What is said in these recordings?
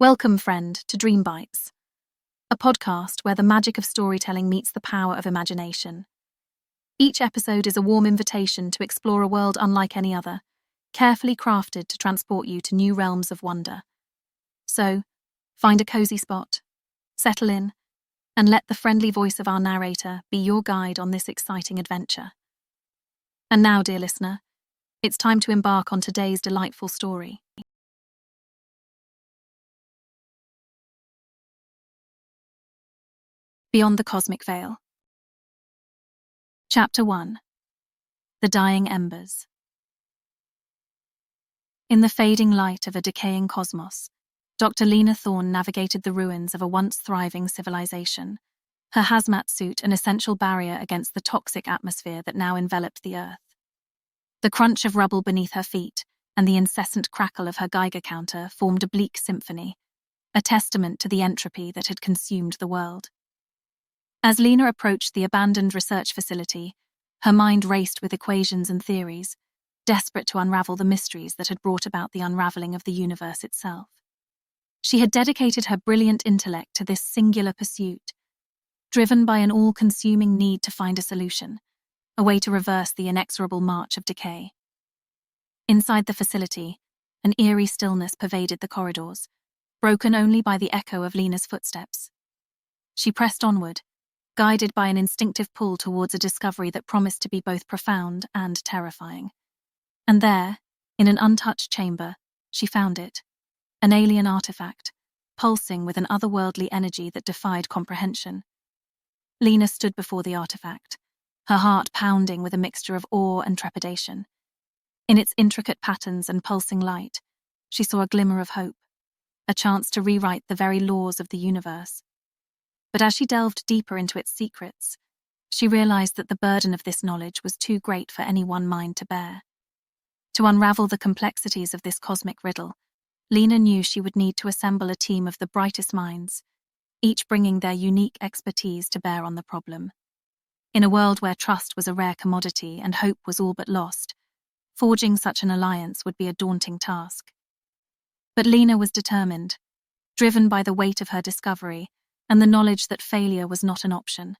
Welcome, friend, to Dream Bites, a podcast where the magic of storytelling meets the power of imagination. Each episode is a warm invitation to explore a world unlike any other, carefully crafted to transport you to new realms of wonder. So, find a cozy spot, settle in, and let the friendly voice of our narrator be your guide on this exciting adventure. And now, dear listener, it's time to embark on today's delightful story. Beyond the Cosmic Veil. Chapter 1. The Dying Embers. In the fading light of a decaying cosmos, Dr. Lena Thorne navigated the ruins of a once thriving civilization, her hazmat suit an essential barrier against the toxic atmosphere that now enveloped the Earth. The crunch of rubble beneath her feet and the incessant crackle of her Geiger counter formed a bleak symphony, a testament to the entropy that had consumed the world. As Lena approached the abandoned research facility, her mind raced with equations and theories, desperate to unravel the mysteries that had brought about the unraveling of the universe itself. She had dedicated her brilliant intellect to this singular pursuit, driven by an all-consuming need to find a solution, a way to reverse the inexorable march of decay. Inside the facility, an eerie stillness pervaded the corridors, broken only by the echo of Lena's footsteps. She pressed onward, guided by an instinctive pull towards a discovery that promised to be both profound and terrifying. And there, in an untouched chamber, she found it, an alien artifact, pulsing with an otherworldly energy that defied comprehension. Lena stood before the artifact, her heart pounding with a mixture of awe and trepidation. In its intricate patterns and pulsing light, she saw a glimmer of hope, a chance to rewrite the very laws of the universe. But as she delved deeper into its secrets, she realized that the burden of this knowledge was too great for any one mind to bear. To unravel the complexities of this cosmic riddle, Lena knew she would need to assemble a team of the brightest minds, each bringing their unique expertise to bear on the problem. In a world where trust was a rare commodity and hope was all but lost, forging such an alliance would be a daunting task. But Lena was determined, driven by the weight of her discovery and the knowledge that failure was not an option.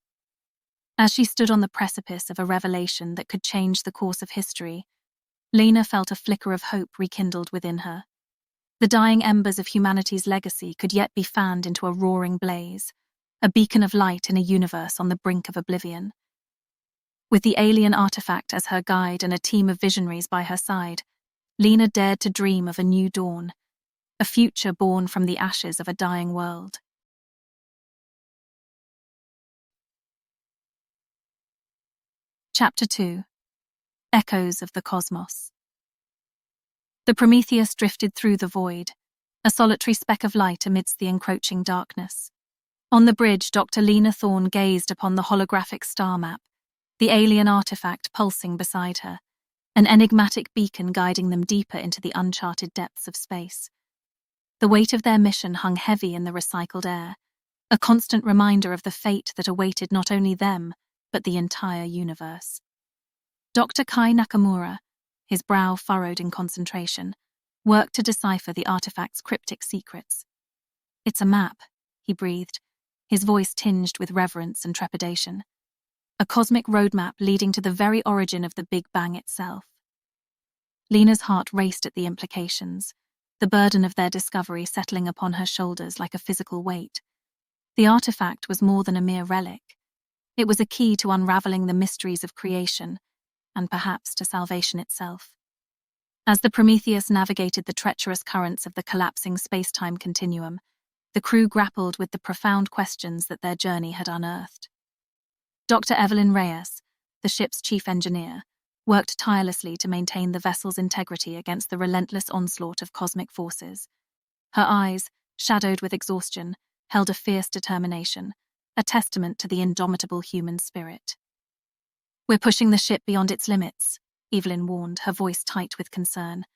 As she stood on the precipice of a revelation that could change the course of history, Lena felt a flicker of hope rekindled within her. The dying embers of humanity's legacy could yet be fanned into a roaring blaze, a beacon of light in a universe on the brink of oblivion. With the alien artifact as her guide and a team of visionaries by her side, Lena dared to dream of a new dawn, a future born from the ashes of a dying world. Chapter 2. Echoes of the Cosmos. The Prometheus drifted through the void, a solitary speck of light amidst the encroaching darkness. On the bridge, Dr. Lena Thorne gazed upon the holographic star map, the alien artifact pulsing beside her, an enigmatic beacon guiding them deeper into the uncharted depths of space. The weight of their mission hung heavy in the recycled air, a constant reminder of the fate that awaited not only them, but the entire universe. Dr. Kai Nakamura, his brow furrowed in concentration, worked to decipher the artifact's cryptic secrets. "It's a map," he breathed, his voice tinged with reverence and trepidation. "A cosmic roadmap leading to the very origin of the Big Bang itself." Lena's heart raced at the implications, the burden of their discovery settling upon her shoulders like a physical weight. The artifact was more than a mere relic. It was a key to unraveling the mysteries of creation, and perhaps to salvation itself. As the Prometheus navigated the treacherous currents of the collapsing space-time continuum, the crew grappled with the profound questions that their journey had unearthed. Dr. Evelyn Reyes, the ship's chief engineer, worked tirelessly to maintain the vessel's integrity against the relentless onslaught of cosmic forces. Her eyes, shadowed with exhaustion, held a fierce determination, a testament to the indomitable human spirit. "We're pushing the ship beyond its limits," Evelyn warned, her voice tight with concern.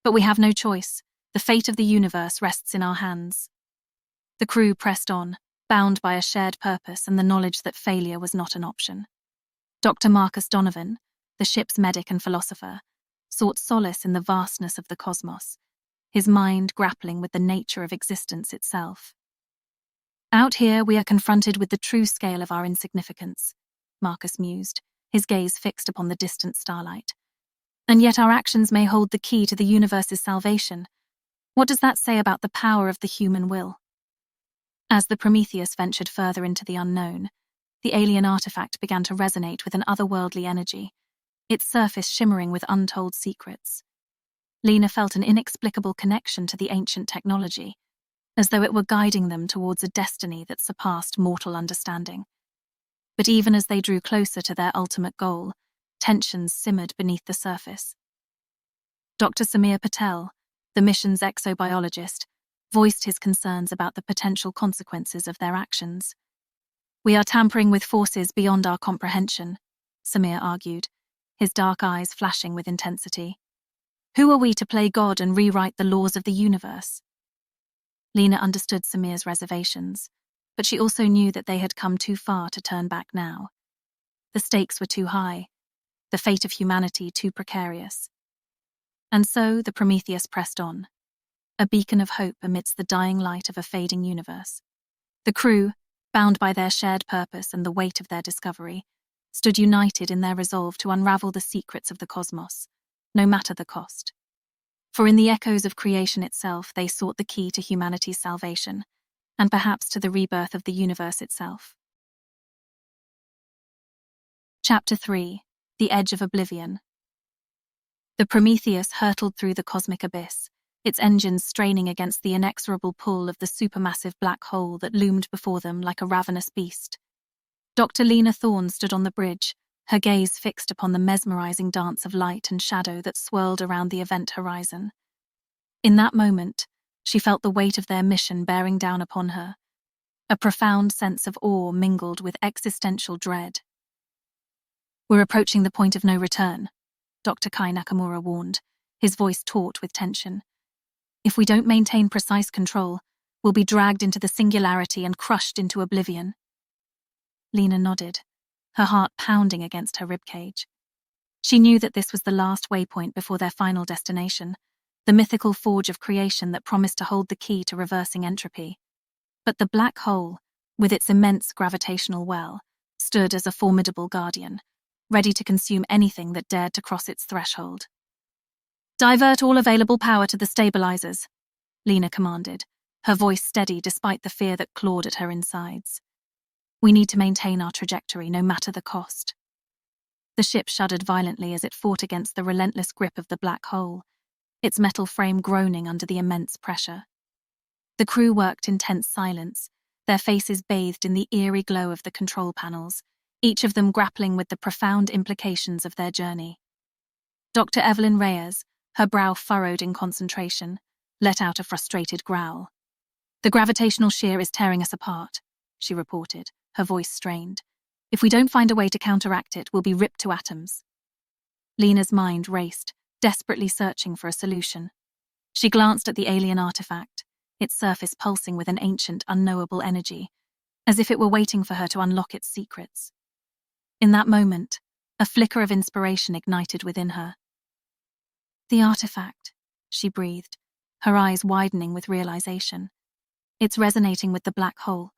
"But we have no choice. The fate of the universe rests in our hands." The crew pressed on, bound by a shared purpose and the knowledge that failure was not an option. Dr. Marcus Donovan, the ship's medic and philosopher, sought solace in the vastness of the cosmos, his mind grappling with the nature of existence itself. Out here, we are confronted with the true scale of our insignificance, Marcus mused, his gaze fixed upon the distant starlight. And yet our actions may hold the key to the universe's salvation. What does that say about the power of the human will? As the Prometheus ventured further into the unknown, the alien artifact began to resonate with an otherworldly energy, its surface shimmering with untold secrets. Lena felt an inexplicable connection to the ancient technology, as though it were guiding them towards a destiny that surpassed mortal understanding. But even as they drew closer to their ultimate goal, tensions simmered beneath the surface. Dr. Samir Patel, the mission's exobiologist, voiced his concerns about the potential consequences of their actions. "We are tampering with forces beyond our comprehension," Samir argued, his dark eyes flashing with intensity. "Who are we to play God and rewrite the laws of the universe?" Lena understood Samir's reservations, but she also knew that they had come too far to turn back now. The stakes were too high, the fate of humanity too precarious. And so the Prometheus pressed on, a beacon of hope amidst the dying light of a fading universe. The crew, bound by their shared purpose and the weight of their discovery, stood united in their resolve to unravel the secrets of the cosmos, no matter the cost. For in the echoes of creation itself, they sought the key to humanity's salvation, and perhaps to the rebirth of the universe itself. Chapter 3: The Edge of Oblivion. The Prometheus hurtled through the cosmic abyss, its engines straining against the inexorable pull of the supermassive black hole that loomed before them like a ravenous beast. Dr. Lena Thorne stood on the bridge, her gaze fixed upon the mesmerizing dance of light and shadow that swirled around the event horizon. In that moment, she felt the weight of their mission bearing down upon her, a profound sense of awe mingled with existential dread. "We're approaching the point of no return," Dr. Kai Nakamura warned, his voice taut with tension. "If we don't maintain precise control, we'll be dragged into the singularity and crushed into oblivion." Lena nodded, her heart pounding against her ribcage. She knew that this was the last waypoint before their final destination, the mythical forge of creation that promised to hold the key to reversing entropy. But the black hole, with its immense gravitational well, stood as a formidable guardian, ready to consume anything that dared to cross its threshold. "Divert all available power to the stabilizers," Lena commanded, her voice steady despite the fear that clawed at her insides. "We need to maintain our trajectory, no matter the cost." The ship shuddered violently as it fought against the relentless grip of the black hole, its metal frame groaning under the immense pressure. The crew worked in tense silence, their faces bathed in the eerie glow of the control panels, each of them grappling with the profound implications of their journey. Dr. Evelyn Reyes, her brow furrowed in concentration, let out a frustrated growl. "The gravitational shear is tearing us apart," she reported, her voice strained. "If we don't find a way to counteract it, we'll be ripped to atoms." Lena's mind raced, desperately searching for a solution. She glanced at the alien artifact, its surface pulsing with an ancient, unknowable energy, as if it were waiting for her to unlock its secrets. In that moment, a flicker of inspiration ignited within her. "The artifact," she breathed, her eyes widening with realization. "It's resonating with the black hole,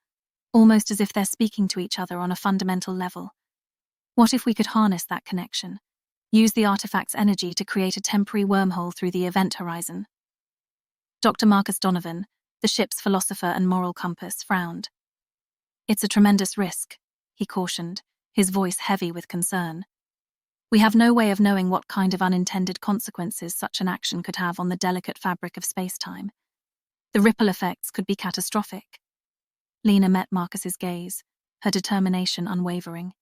almost as if they're speaking to each other on a fundamental level. What if we could harness that connection, use the artifact's energy to create a temporary wormhole through the event horizon?" Dr. Marcus Donovan, the ship's philosopher and moral compass, frowned. "It's a tremendous risk," he cautioned, his voice heavy with concern. "We have no way of knowing what kind of unintended consequences such an action could have on the delicate fabric of space-time. The ripple effects could be catastrophic." Lena met Marcus's gaze, her determination unwavering.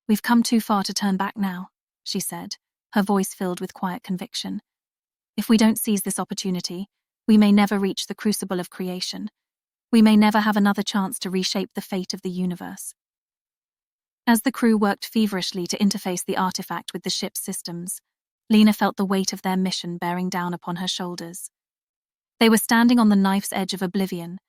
"We've come too far to turn back now," she said, her voice filled with quiet conviction. "If we don't seize this opportunity, we may never reach the crucible of creation. We may never have another chance to reshape the fate of the universe." As the crew worked feverishly to interface the artifact with the ship's systems, Lena felt the weight of their mission bearing down upon her shoulders. They were standing on the knife's edge of oblivion,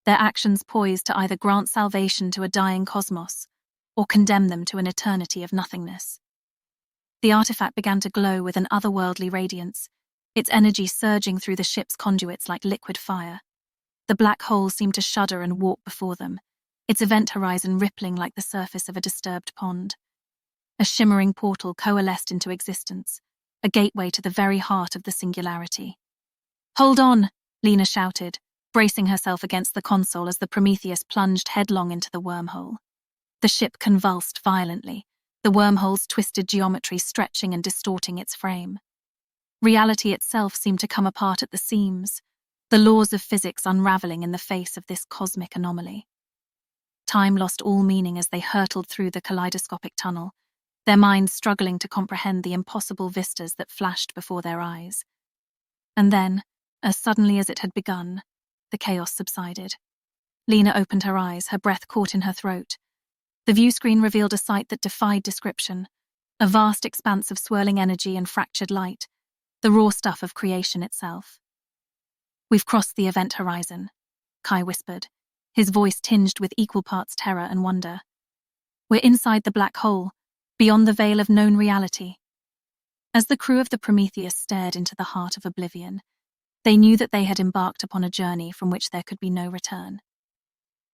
their actions poised to either grant salvation to a dying cosmos or condemn them to an eternity of nothingness. The artifact began to glow with an otherworldly radiance, its energy surging through the ship's conduits like liquid fire. The black hole seemed to shudder and warp before them, its event horizon rippling like the surface of a disturbed pond. A shimmering portal coalesced into existence, a gateway to the very heart of the singularity. "Hold on!" Lena shouted, bracing herself against the console as the Prometheus plunged headlong into the wormhole. The ship convulsed violently, the wormhole's twisted geometry stretching and distorting its frame. Reality itself seemed to come apart at the seams, the laws of physics unraveling in the face of this cosmic anomaly. Time lost all meaning as they hurtled through the kaleidoscopic tunnel, their minds struggling to comprehend the impossible vistas that flashed before their eyes. And then, as suddenly as it had begun, the chaos subsided. Lena opened her eyes, her breath caught in her throat. The view screen revealed a sight that defied description, a vast expanse of swirling energy and fractured light, the raw stuff of creation itself. "We've crossed the event horizon," Kai whispered, his voice tinged with equal parts terror and wonder. "We're inside the black hole, beyond the veil of known reality." As the crew of the Prometheus stared into the heart of oblivion, they knew that they had embarked upon a journey from which there could be no return.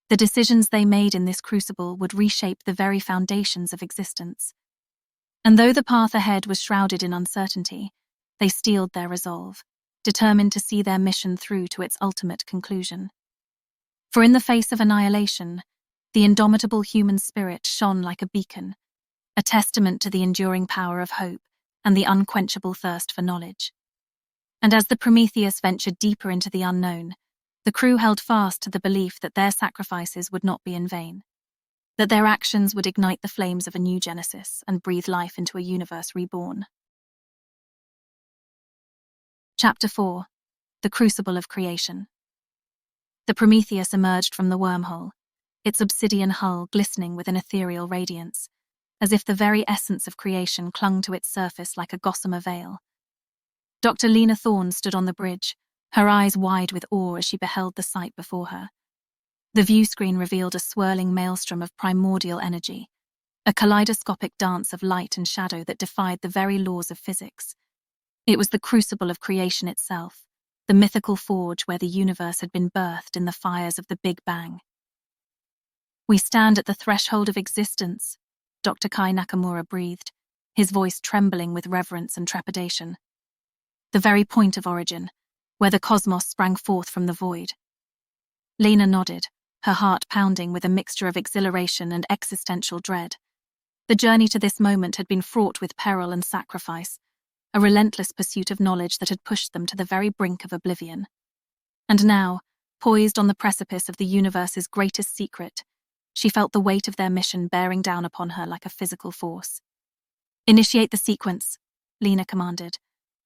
The decisions they made in this crucible would reshape the very foundations of existence. And though the path ahead was shrouded in uncertainty, they steeled their resolve, determined to see their mission through to its ultimate conclusion. For in the face of annihilation, the indomitable human spirit shone like a beacon, a testament to the enduring power of hope and the unquenchable thirst for knowledge. And as the Prometheus ventured deeper into the unknown, the crew held fast to the belief that their sacrifices would not be in vain, that their actions would ignite the flames of a new genesis and breathe life into a universe reborn. Chapter 4: The Crucible of Creation. The Prometheus emerged from the wormhole, its obsidian hull glistening with an ethereal radiance, as if the very essence of creation clung to its surface like a gossamer veil. Dr. Lena Thorne stood on the bridge, her eyes wide with awe as she beheld the sight before her. The view screen revealed a swirling maelstrom of primordial energy, a kaleidoscopic dance of light and shadow that defied the very laws of physics. It was the crucible of creation itself, the mythical forge where the universe had been birthed in the fires of the Big Bang. "We stand at the threshold of existence," Dr. Kai Nakamura breathed, his voice trembling with reverence and trepidation. "The very point of origin, where the cosmos sprang forth from the void." Lena nodded, her heart pounding with a mixture of exhilaration and existential dread. The journey to this moment had been fraught with peril and sacrifice, a relentless pursuit of knowledge that had pushed them to the very brink of oblivion. And now, poised on the precipice of the universe's greatest secret, she felt the weight of their mission bearing down upon her like a physical force. "Initiate the sequence," Lena commanded,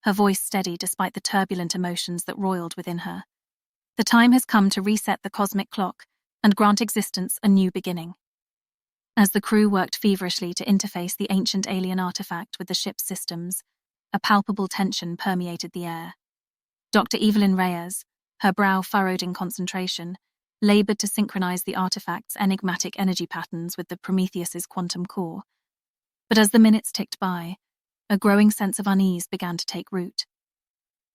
her voice steady despite the turbulent emotions that roiled within her. "The time has come to reset the cosmic clock and grant existence a new beginning." As the crew worked feverishly to interface the ancient alien artifact with the ship's systems, a palpable tension permeated the air. Dr. Evelyn Reyes, her brow furrowed in concentration, labored to synchronize the artifact's enigmatic energy patterns with the Prometheus's quantum core. But as the minutes ticked by, a growing sense of unease began to take root.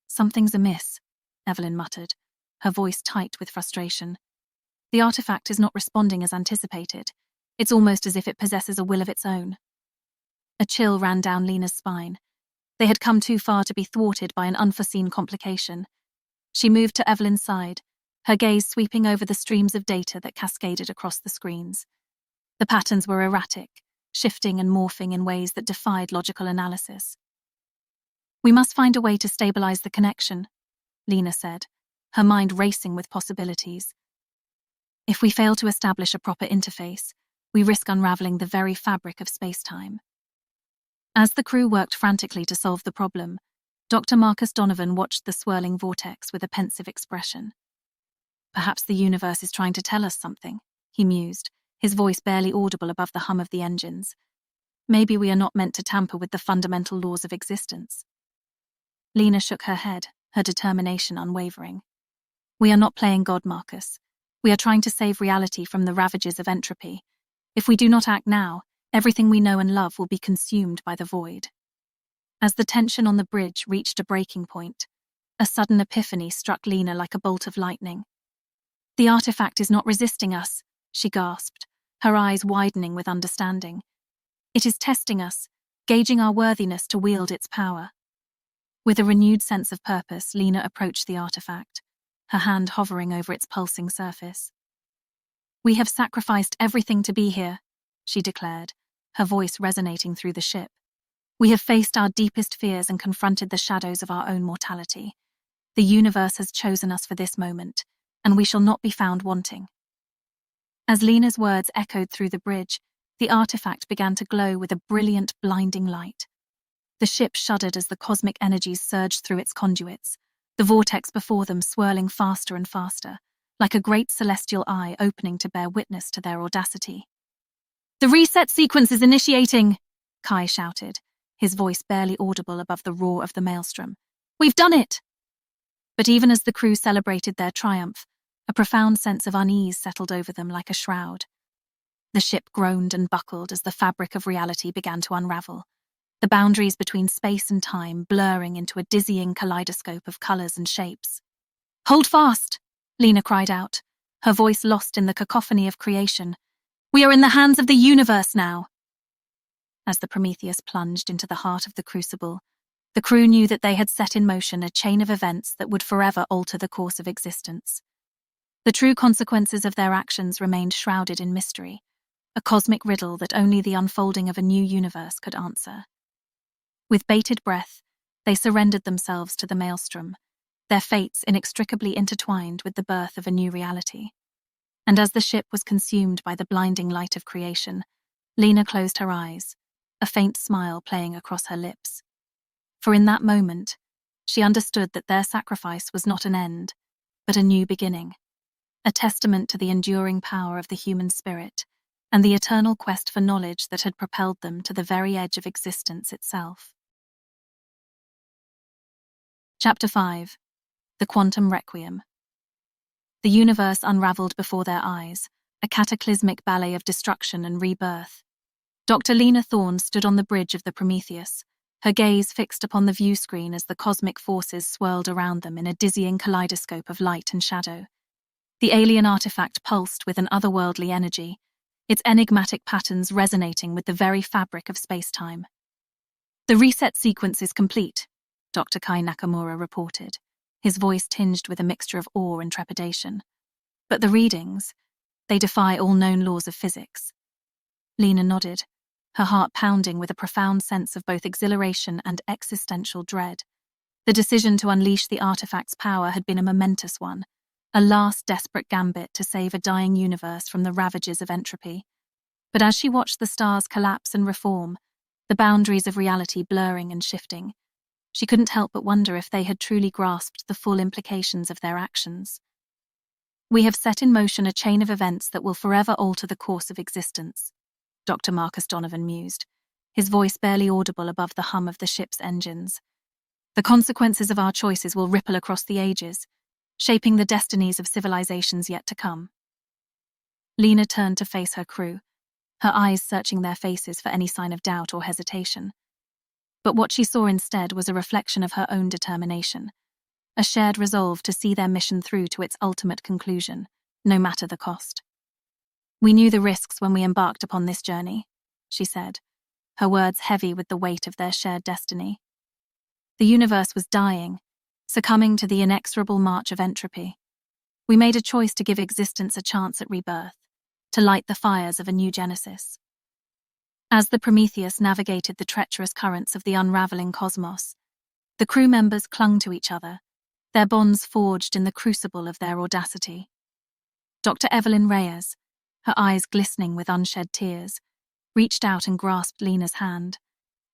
"Something's amiss," Evelyn muttered, her voice tight with frustration. "The artifact is not responding as anticipated. It's almost as if it possesses a will of its own." A chill ran down Lena's spine. They had come too far to be thwarted by an unforeseen complication. She moved to Evelyn's side, her gaze sweeping over the streams of data that cascaded across the screens. The patterns were erratic, shifting and morphing in ways that defied logical analysis. "We must find a way to stabilize the connection," Lena said, her mind racing with possibilities. "If we fail to establish a proper interface, we risk unraveling the very fabric of space-time." As the crew worked frantically to solve the problem, Dr. Marcus Donovan watched the swirling vortex with a pensive expression. "Perhaps the universe is trying to tell us something," he mused, his voice barely audible above the hum of the engines. "Maybe we are not meant to tamper with the fundamental laws of existence." Lena shook her head, her determination unwavering. "We are not playing God, Marcus. We are trying to save reality from the ravages of entropy. If we do not act now, everything we know and love will be consumed by the void." As the tension on the bridge reached a breaking point, a sudden epiphany struck Lena like a bolt of lightning. "The artifact is not resisting us," she gasped, her eyes widening with understanding. "It is testing us, gauging our worthiness to wield its power." With a renewed sense of purpose, Lena approached the artifact, her hand hovering over its pulsing surface. "We have sacrificed everything to be here," she declared, her voice resonating through the ship. "We have faced our deepest fears and confronted the shadows of our own mortality. The universe has chosen us for this moment, and we shall not be found wanting." As Lena's words echoed through the bridge, the artifact began to glow with a brilliant, blinding light. The ship shuddered as the cosmic energies surged through its conduits, the vortex before them swirling faster and faster, like a great celestial eye opening to bear witness to their audacity. "The reset sequence is initiating," Kai shouted, his voice barely audible above the roar of the maelstrom. "We've done it!" But even as the crew celebrated their triumph, a profound sense of unease settled over them like a shroud. The ship groaned and buckled as the fabric of reality began to unravel, the boundaries between space and time blurring into a dizzying kaleidoscope of colors and shapes. "Hold fast!" Lena cried out, her voice lost in the cacophony of creation. "We are in the hands of the universe now." As the Prometheus plunged into the heart of the crucible, the crew knew that they had set in motion a chain of events that would forever alter the course of existence. The true consequences of their actions remained shrouded in mystery, a cosmic riddle that only the unfolding of a new universe could answer. With bated breath, they surrendered themselves to the maelstrom, their fates inextricably intertwined with the birth of a new reality. And as the ship was consumed by the blinding light of creation, Lena closed her eyes, a faint smile playing across her lips. For in that moment, she understood that their sacrifice was not an end, but a new beginning, a testament to the enduring power of the human spirit and the eternal quest for knowledge that had propelled them to the very edge of existence itself. Chapter 5. The Quantum Requiem. The universe unraveled before their eyes, a cataclysmic ballet of destruction and rebirth. Dr. Lena Thorne stood on the bridge of the Prometheus, her gaze fixed upon the view screen as the cosmic forces swirled around them in a dizzying kaleidoscope of light and shadow. The alien artifact pulsed with an otherworldly energy, its enigmatic patterns resonating with the very fabric of space-time. "The reset sequence is complete," Dr. Kai Nakamura reported, his voice tinged with a mixture of awe and trepidation. "But the readings, they defy all known laws of physics." Lena nodded, her heart pounding with a profound sense of both exhilaration and existential dread. The decision to unleash the artifact's power had been a momentous one, a last desperate gambit to save a dying universe from the ravages of entropy. But as she watched the stars collapse and reform, the boundaries of reality blurring and shifting, she couldn't help but wonder if they had truly grasped the full implications of their actions. "We have set in motion a chain of events that will forever alter the course of existence," Dr. Marcus Donovan mused, his voice barely audible above the hum of the ship's engines. "The consequences of our choices will ripple across the ages, shaping the destinies of civilizations yet to come." Lena turned to face her crew, her eyes searching their faces for any sign of doubt or hesitation. But what she saw instead was a reflection of her own determination, a shared resolve to see their mission through to its ultimate conclusion, no matter the cost. "We knew the risks when we embarked upon this journey," she said, her words heavy with the weight of their shared destiny. "The universe was dying, succumbing to the inexorable march of entropy. We made a choice to give existence a chance at rebirth, to light the fires of a new genesis." As the Prometheus navigated the treacherous currents of the unraveling cosmos, the crew members clung to each other, their bonds forged in the crucible of their audacity. Dr. Evelyn Reyes, her eyes glistening with unshed tears, reached out and grasped Lena's hand,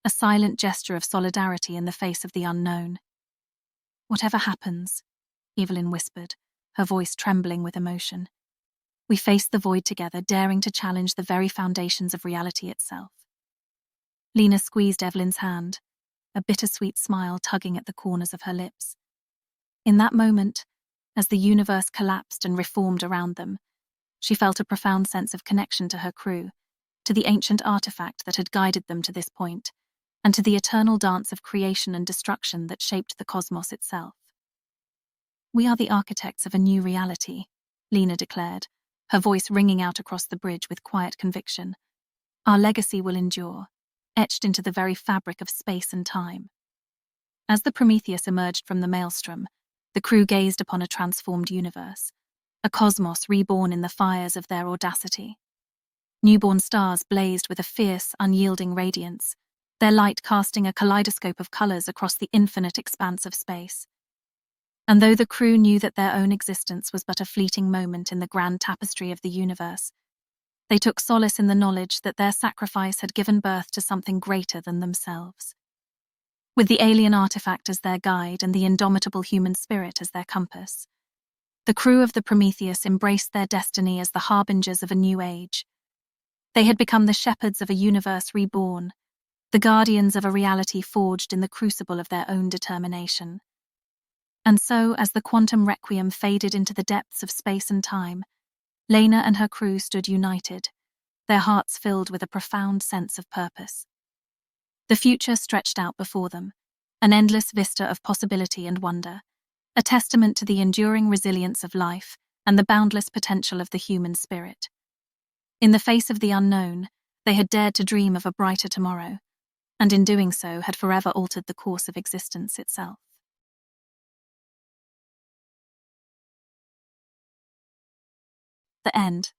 a silent gesture of solidarity in the face of the unknown. "Whatever happens," Evelyn whispered, her voice trembling with emotion, "we face the void together, daring to challenge the very foundations of reality itself." Lena squeezed Evelyn's hand, a bittersweet smile tugging at the corners of her lips. In that moment, as the universe collapsed and reformed around them, she felt a profound sense of connection to her crew, to the ancient artifact that had guided them to this point, and to the eternal dance of creation and destruction that shaped the cosmos itself. "We are the architects of a new reality," Lena declared, her voice ringing out across the bridge with quiet conviction. "Our legacy will endure, etched into the very fabric of space and time." As the Prometheus emerged from the maelstrom, the crew gazed upon a transformed universe, a cosmos reborn in the fires of their audacity. Newborn stars blazed with a fierce, unyielding radiance, their light casting a kaleidoscope of colors across the infinite expanse of space. And though the crew knew that their own existence was but a fleeting moment in the grand tapestry of the universe, they took solace in the knowledge that their sacrifice had given birth to something greater than themselves. With the alien artifact as their guide and the indomitable human spirit as their compass, the crew of the Prometheus embraced their destiny as the harbingers of a new age. They had become the shepherds of a universe reborn, the guardians of a reality forged in the crucible of their own determination. And so, as the quantum requiem faded into the depths of space and time, Lena and her crew stood united, their hearts filled with a profound sense of purpose. The future stretched out before them, an endless vista of possibility and wonder, a testament to the enduring resilience of life and the boundless potential of the human spirit. In the face of the unknown, they had dared to dream of a brighter tomorrow, and in doing so had forever altered the course of existence itself. The end.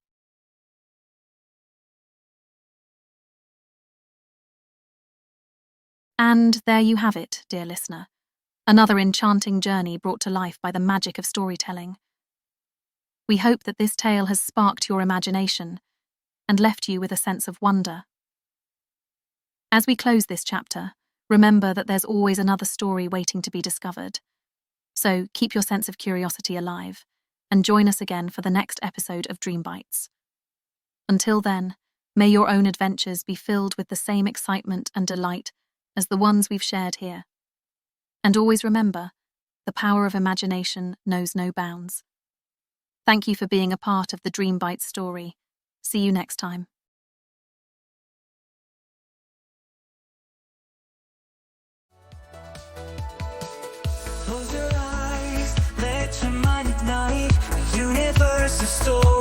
And there you have it, dear listener, another enchanting journey brought to life by the magic of storytelling. We hope that this tale has sparked your imagination and left you with a sense of wonder. As we close this chapter, remember that there's always another story waiting to be discovered. So keep your sense of curiosity alive and join us again for the next episode of Dream Bites. Until then, may your own adventures be filled with the same excitement and delight as the ones we've shared here. And always remember, the power of imagination knows no bounds. Thank you for being a part of the Dream Bites story. See you next time. Close your eyes, let your mind ignite. The universe is stored.